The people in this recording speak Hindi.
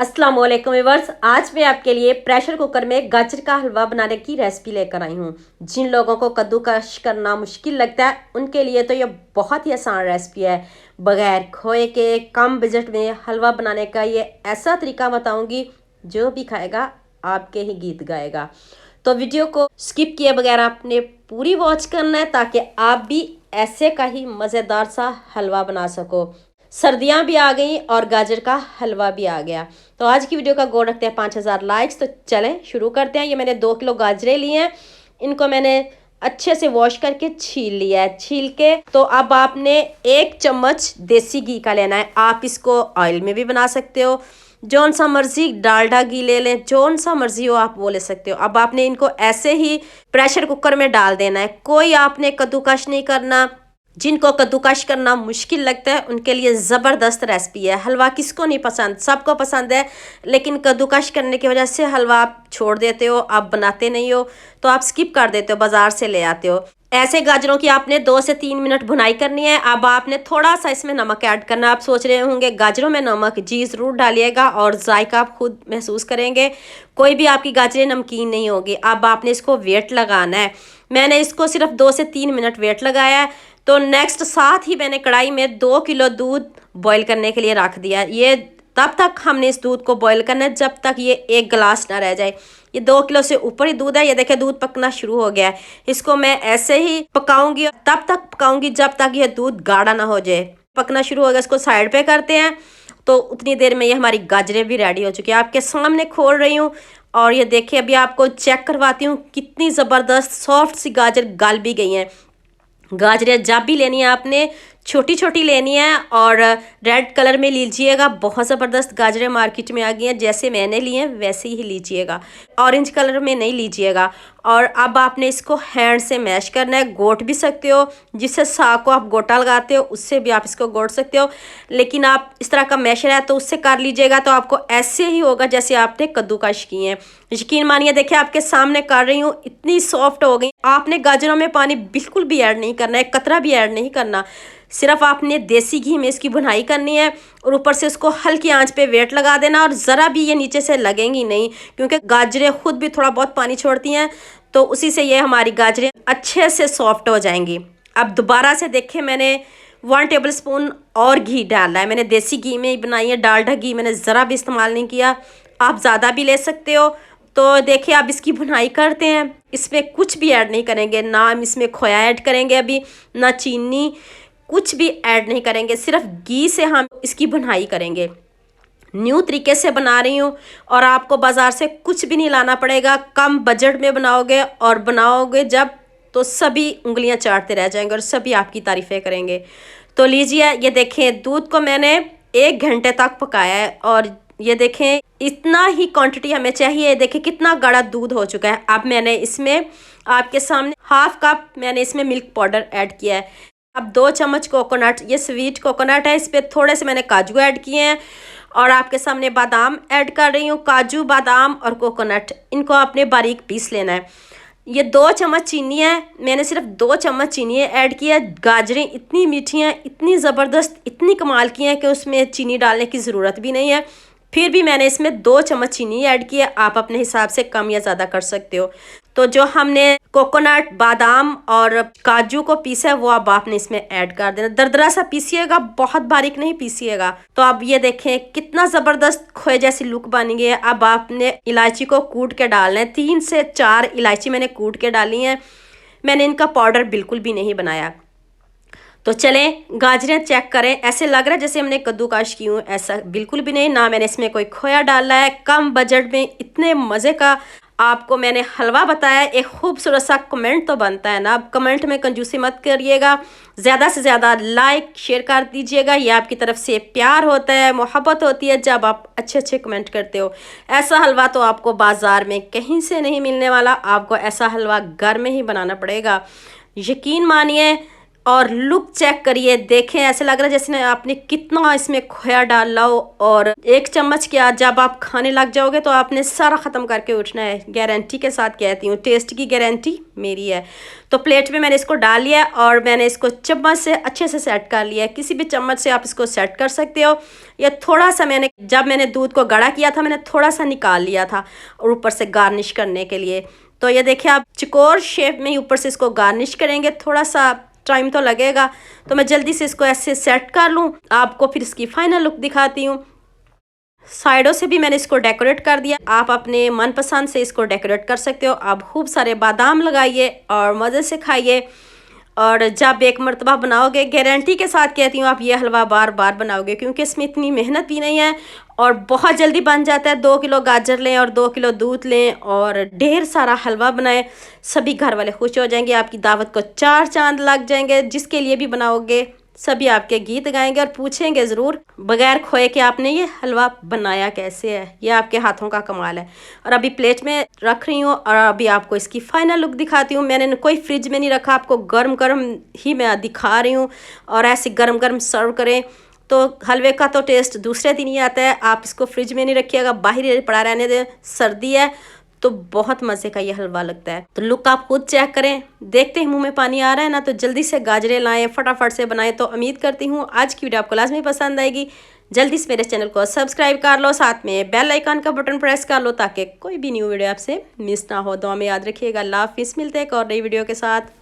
अस्सलाम वालेकुम व्यूअर्स। आज मैं आपके लिए प्रेशर कुकर में गाजर का हलवा बनाने की रेसिपी लेकर आई हूँ। जिन लोगों को कद्दूकश करना मुश्किल लगता है उनके लिए तो ये बहुत ही आसान रेसिपी है। बगैर खोए के कम बजट में हलवा बनाने का ये ऐसा तरीका बताऊंगी जो भी खाएगा आपके ही गीत गाएगा। तो वीडियो को स्किप किए बगैर आपने पूरी वॉच करना है ताकि आप भी ऐसे का ही मज़ेदार सा हलवा बना सको। सर्दियां भी आ गई और गाजर का हलवा भी आ गया। तो आज की वीडियो का गोल रखते हैं 5000 लाइक्स। तो चलें शुरू करते हैं। ये मैंने 2 किलो गाजरें लिए हैं। इनको मैंने अच्छे से वॉश करके छील लिया है। छील के तो अब आपने 1 चम्मच देसी घी का लेना है। आप इसको ऑयल में भी बना सकते हो, जौन सा मर्जी डालडा घी ले लें, जौन सा मर्जी हो आप वो ले सकते हो। अब आपने इनको ऐसे ही प्रेशर कुकर में डाल देना है। कोई आपने कद्दूकश नहीं करना। जिनको कद्दूकश करना मुश्किल लगता है उनके लिए ज़बरदस्त रेसिपी है। हलवा किसको नहीं पसंद, सबको पसंद है, लेकिन कद्दूकश करने की वजह से हलवा आप छोड़ देते हो, आप बनाते नहीं हो, तो आप स्किप कर देते हो, बाज़ार से ले आते हो। ऐसे गाजरों की आपने 2 से 3 मिनट भुनाई करनी है। अब आपने थोड़ा सा इसमें नमक ऐड करना। आप सोच रहे होंगे गाजरों में नमक, जी ज़रूर डालिएगा और जायका आप खुद महसूस करेंगे। कोई भी आपकी गाजरें नमकीन नहीं होगी। अब आपने इसको वेट लगाना है। मैंने इसको सिर्फ 2 से 3 मिनट वेट लगाया है। तो नेक्स्ट साथ ही मैंने कढ़ाई में 2 किलो दूध बॉईल करने के लिए रख दिया। ये तब तक हमने इस दूध को बॉईल करना है जब तक ये 1 गिलास ना रह जाए। ये 2 किलो से ऊपर ही दूध है। ये देखिए दूध पकना शुरू हो गया है। इसको मैं ऐसे ही पकाऊंगी, तब तक पकाऊंगी जब तक ये दूध गाढ़ा ना हो जाए। पकना शुरू हो गया, इसको साइड पे करते हैं। तो उतनी देर में ये हमारी गाजरें भी रेडी हो चुकी है। आपके सामने खोल रही हूँ और ये देखिए अभी आपको चेक करवाती हूँ कितनी ज़बरदस्त सॉफ्ट सी गाजर गल भी गई हैं। गाजरें जब भी लेनी है आपने छोटी छोटी लेनी है और रेड कलर में लीजिएगा। बहुत ज़बरदस्त गाजरें मार्केट में आ गई हैं, जैसे मैंने लिए हैं वैसे ही लीजिएगा, ऑरेंज कलर में नहीं लीजिएगा। और अब आपने इसको हैंड से मैश करना है। गोट भी सकते हो, जिससे साग को आप गोटा लगाते हो उससे भी आप इसको गोट सकते हो, लेकिन आप इस तरह का मैशर है तो उससे कर लीजिएगा। तो आपको ऐसे ही होगा जैसे आपने कद्दूकश किए हैं। यकीन मानिए, देखिए आपके सामने कर रही हूँ, इतनी सॉफ्ट हो गई। आपने गाजरों में पानी बिल्कुल भी ऐड नहीं करना है, कतरा भी ऐड नहीं करना। सिर्फ आपने देसी घी में इसकी भुनाई करनी है और ऊपर से इसको हल्की आंच पे वेट लगा देना। और ज़रा भी ये नीचे से लगेंगी नहीं, क्योंकि गाजरें खुद भी थोड़ा बहुत पानी छोड़ती हैं, तो उसी से ये हमारी गाजरें अच्छे से सॉफ्ट हो जाएंगी। अब दोबारा से देखें, मैंने 1 टेबल स्पून और घी डाला है। मैंने देसी घी में ही बनाई है, डालडा घी मैंने ज़रा भी इस्तेमाल नहीं किया। आप ज़्यादा भी ले सकते हो। तो देखिए अब इसकी भुनाई करते हैं। इसमें कुछ भी ऐड नहीं करेंगे, ना हम इसमें खोया ऐड करेंगे अभी, ना चीनी, कुछ भी ऐड नहीं करेंगे। सिर्फ घी से हम इसकी भुनाई करेंगे। न्यू तरीके से बना रही हूँ और आपको बाज़ार से कुछ भी नहीं लाना पड़ेगा। कम बजट में बनाओगे और बनाओगे जब, तो सभी उंगलियां चाटते रह जाएंगे और सभी आपकी तारीफ़ें करेंगे। तो लीजिए, ये देखें दूध को मैंने 1 घंटे तक पकाया है और ये देखें इतना ही क्वांटिटी हमें चाहिए। देखिए कितना गाढ़ा दूध हो चुका है। अब मैंने इसमें आपके सामने 1/2 कप मैंने इसमें मिल्क पाउडर ऐड किया है। अब 2 चम्मच कोकोनट, ये स्वीट कोकोनट है, इस पर थोड़े से मैंने काजू ऐड किए हैं और आपके सामने बादाम ऐड कर रही हूँ। काजू, बादाम और कोकोनट, इनको आपने बारीक पीस लेना है। ये 2 चम्मच चीनी है, मैंने सिर्फ 2 चम्मच चीनी ऐड की है। गाजरें इतनी मीठी हैं, इतनी ज़बरदस्त, इतनी कमाल की हैं कि उसमें चीनी डालने की ज़रूरत भी नहीं है। फिर भी मैंने इसमें 2 चम्मच चीनी ऐड की है। आप अपने हिसाब से कम या ज़्यादा कर सकते हो। तो जो हमने कोकोनट, बादाम और काजू को पीसा है वो अब आपने इसमें ऐड कर देना। दरदरा सा पीसिएगा, बहुत बारीक नहीं पीसिएगा। तो अब ये देखें कितना ज़बरदस्त खोए जैसी लुक बन गई है। अब आपने इलायची को कूट के डालना है। 3 से 4 इलायची मैंने कूट के डाली हैं। मैंने इनका पाउडर बिल्कुल भी नहीं बनाया। तो चलें गाजरें चेक करें। ऐसे लग रहा है जैसे हमने कद्दूकश की हूँ, ऐसा बिल्कुल भी नहीं। ना मैंने इसमें कोई खोया डाला है। कम बजट में इतने मज़े का आपको मैंने हलवा बताया। एक खूबसूरत सा कमेंट तो बनता है ना। अब कमेंट में कंजूसी मत करिएगा, ज़्यादा से ज़्यादा लाइक शेयर कर दीजिएगा। ये आपकी तरफ से प्यार होता है, मोहब्बत होती है जब आप अच्छे अच्छे कमेंट करते हो। ऐसा हलवा तो आपको बाज़ार में कहीं से नहीं मिलने वाला। आपको ऐसा हलवा घर में ही बनाना पड़ेगा। यकीन मानिए, और लुक चेक करिए, देखें ऐसे लग रहा है जैसे ना आपने कितना इसमें खोया डाला हो। और एक चम्मच क्या, जब आप खाने लग जाओगे तो आपने सारा ख़त्म करके उठना है, गारंटी के साथ कहती हूँ, टेस्ट की गारंटी मेरी है। तो प्लेट में मैंने इसको डाल लिया और मैंने इसको चम्मच से अच्छे से सेट कर लिया है। किसी भी चम्मच से आप इसको सेट कर सकते हो। या थोड़ा सा जब मैंने दूध को गाढ़ा किया था मैंने थोड़ा सा निकाल लिया था और ऊपर से गार्निश करने के लिए। तो ये देखिए आप चकोर शेप में ही ऊपर से इसको गार्निश करेंगे, थोड़ा सा टाइम तो लगेगा। तो मैं जल्दी से इसको ऐसे सेट कर लूँ, आपको फिर इसकी फाइनल लुक दिखाती हूँ। साइडों से भी मैंने इसको डेकोरेट कर दिया, आप अपने मनपसंद से इसको डेकोरेट कर सकते हो। आप खूब सारे बादाम लगाइए और मज़े से खाइए। और जब एक मरतबा बनाओगे, गारंटी के साथ कहती हूँ, आप ये हलवा बार बार बनाओगे, क्योंकि इसमें इतनी मेहनत भी नहीं है और बहुत जल्दी बन जाता है। 2 किलो गाजर लें और 2 किलो दूध लें और ढेर सारा हलवा बनाएं, सभी घर वाले खुश हो जाएंगे, आपकी दावत को 4 चांद लग जाएंगे। जिसके लिए भी बनाओगे सभी आपके गीत गाएंगे और पूछेंगे ज़रूर बगैर खोए कि आपने ये हलवा बनाया कैसे है, ये आपके हाथों का कमाल है। और अभी प्लेट में रख रही हूँ और अभी आपको इसकी फाइनल लुक दिखाती हूँ। मैंने कोई फ्रिज में नहीं रखा, आपको गर्म गर्म ही मैं दिखा रही हूँ। और ऐसे गर्म गर्म सर्व करें तो हलवे का तो टेस्ट दूसरे दिन ही आता है। आप इसको फ्रिज में नहीं रखिएगा, बाहर पड़ा रहने दें, सर्दी है तो बहुत मज़े का ये हलवा लगता है। तो लुक आप खुद चेक करें, देखते ही मुंह में पानी आ रहा है ना, तो जल्दी से गाजरें लाएं, फटाफट से बनाएं। तो उम्मीद करती हूँ आज की वीडियो आपको लाजमी पसंद आएगी। जल्दी से मेरे चैनल को सब्सक्राइब कर लो, साथ में बेल आइकन का बटन प्रेस कर लो ताकि कोई भी न्यू वीडियो आपसे मिस ना हो। दुआ में याद रखिएगा। अल्लाह हाफिज़, मिलते हैं एक और नई वीडियो के साथ।